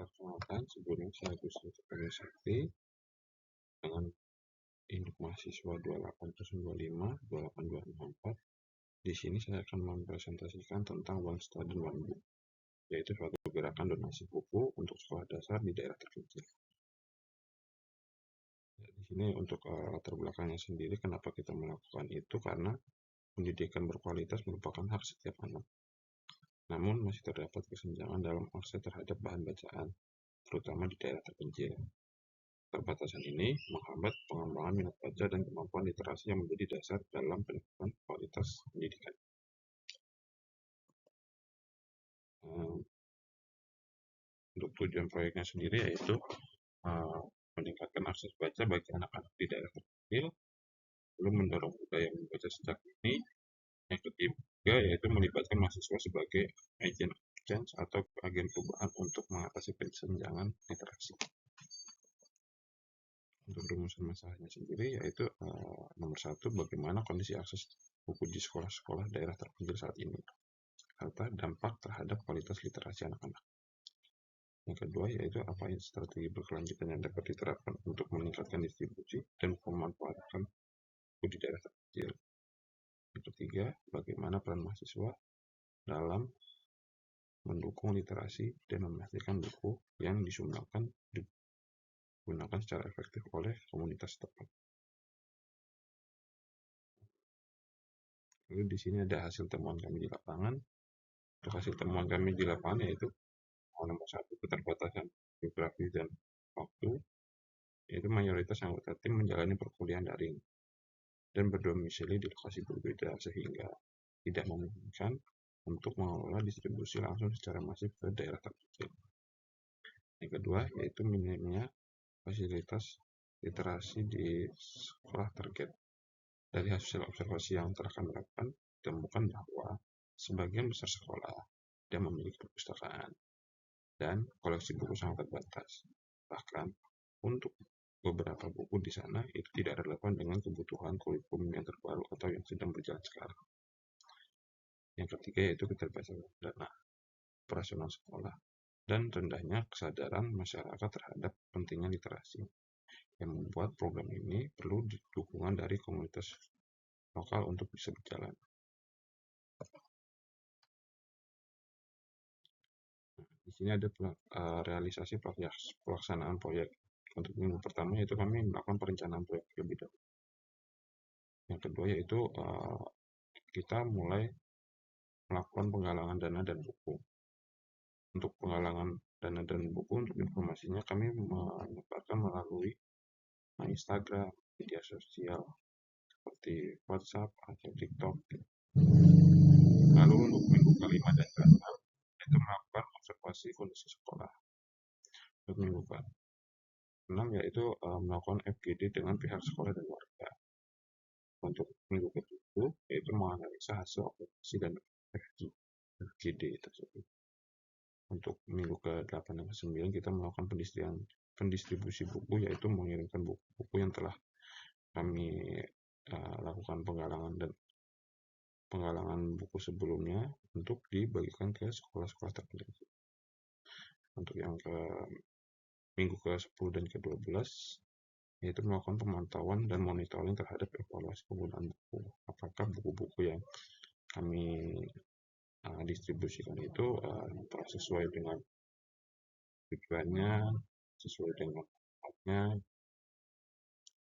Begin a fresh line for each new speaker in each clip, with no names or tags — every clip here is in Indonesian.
Perkenalkan, sebelumnya saya Gus Nurul Sakti dengan induk mahasiswa 28025 Di sini saya akan mempresentasikan tentang One Student One Book, yaitu suatu gerakan donasi buku untuk sekolah dasar di daerah terpencil. Di sini untuk latar belakangnya sendiri, kenapa kita melakukan itu, karena pendidikan berkualitas merupakan hak setiap anak. Namun masih terdapat kesenjangan dalam akses terhadap bahan bacaan, terutama di daerah terpencil. Keterbatasan ini menghambat pengembangan minat baca dan kemampuan literasi yang menjadi dasar dalam peningkatan kualitas pendidikan. Untuk tujuan proyeknya sendiri yaitu meningkatkan akses baca bagi anak-anak di daerah terpencil, lalu mendorong budaya membaca sejak dini. Yang ketiga yaitu melibatkan mahasiswa sebagai agent change atau agen perubahan untuk mengatasi kesenjangan literasi. Untuk rumusan masalahnya sendiri yaitu nomor 1, bagaimana kondisi akses buku di sekolah-sekolah daerah terpencil saat ini, serta dampak terhadap kualitas literasi anak-anak. Yang kedua yaitu apa strategi berkelanjutan yang dapat diterapkan untuk meningkatkan distribusi dan pemanfaatan buku di daerah terpencil. Yang ketiga, bagaimana peran mahasiswa dalam mendukung literasi dan memastikan buku yang digunakan secara efektif oleh komunitas setempat. Lalu di sini ada hasil temuan kami di lapangan. Untuk hasil temuan kami di lapangan yaitu nomor 1, keterbatasan geografi dan waktu, yaitu mayoritas anggota tim menjalani perkuliahan daring dan berdomisili di lokasi berbeda sehingga tidak memungkinkan untuk mengelola distribusi langsung secara masif ke daerah terpencil. Yang kedua yaitu minimnya fasilitas literasi di sekolah target. Dari hasil observasi yang telah kami lakukan, ditemukan bahwa sebagian besar sekolah tidak memiliki perpustakaan dan koleksi buku sangat terbatas. Bahkan untuk beberapa buku di sana itu tidak relevan dengan kebutuhan kurikulum yang terbaru atau yang sedang berjalan sekarang. Yang ketiga yaitu keterbatasan dana operasional sekolah dan rendahnya kesadaran masyarakat terhadap pentingnya literasi, yang membuat program ini perlu dukungan dari komunitas lokal untuk bisa berjalan. Di sini ada realisasi pelaksanaan proyek. Untuk minggu pertama yaitu kami melakukan perencanaan proyek lebih dahulu. Yang kedua yaitu kita mulai melakukan penggalangan dana dan buku. Untuk penggalangan dana dan buku, untuk informasinya kami menyebarkan melalui Instagram, media sosial seperti WhatsApp atau TikTok. Lalu untuk minggu kelima dan keenam itu melakukan observasi kondisi sekolah. Untuk minggu ke-6 yaitu melakukan FGD dengan pihak sekolah dan warga. Untuk minggu ke-7 yaitu menganalisa hasil observasi dan FGD tersebut. Untuk minggu ke-8 dan ke-9 kita melakukan pendistribusi buku, yaitu mengirimkan buku-buku yang telah kami lakukan penggalangan buku sebelumnya untuk dibagikan ke sekolah-sekolah terpencil. Untuk yang ke minggu ke-10 dan ke-12 yaitu melakukan pemantauan dan monitoring terhadap evaluasi penggunaan buku. Apakah buku-buku yang kami distribusikan itu sesuai dengan tujuannya, sesuai dengan tempatnya.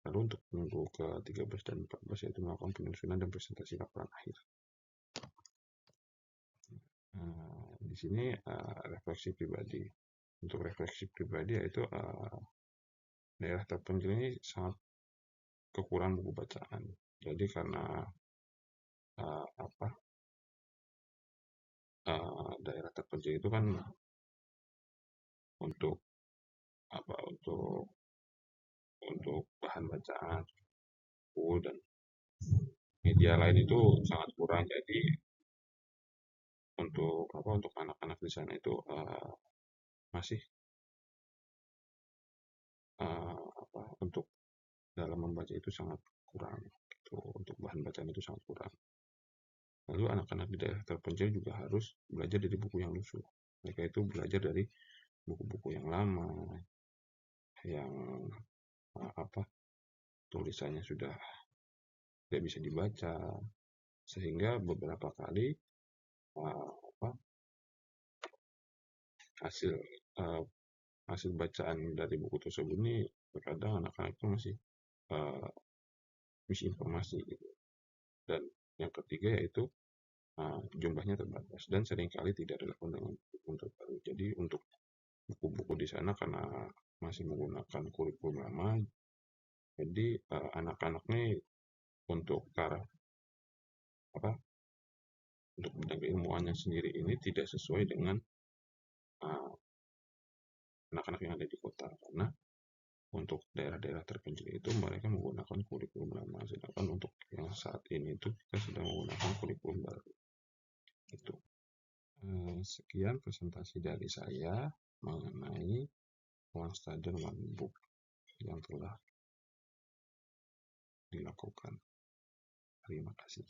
Lalu untuk minggu ke-13 dan 14 yaitu melakukan penyusunan dan presentasi laporan akhir. Di sini refleksi pribadi. Untuk refleksi pribadi yaitu daerah terpencil ini sangat kekurangan buku bacaan. Jadi karena daerah terpencil itu kan untuk bahan bacaan buku dan media lain itu sangat kurang. Jadi untuk anak-anak di sana itu masih untuk dalam membaca itu sangat kurang. Untuk bahan bacaan itu sangat kurang. Lalu anak-anak di daerah terpencil juga harus belajar dari buku yang lusuh. Mereka itu belajar dari buku-buku yang lama, yang tulisannya sudah tidak bisa dibaca, sehingga beberapa kali uh, hasil uh, hasil bacaan dari buku tersebut ini terkadang anak-anak itu masih uh, misinformasi gitu. Dan yang ketiga yaitu jumlahnya terbatas dan seringkali tidak relevan dengan buku terbaru. Jadi untuk buku-buku di sana karena masih menggunakan kurikulum lama, jadi anak-anak nih untuk untuk bidang keilmuannya sendiri ini tidak sesuai dengan anak-anak yang ada di kota, karena untuk daerah-daerah terpencil itu mereka menggunakan kurikulum lama, sedangkan untuk yang saat ini itu kita sedang menggunakan kurikulum baru. Itu. Sekian presentasi dari saya mengenai One Study One Book yang telah dilakukan. Terima kasih.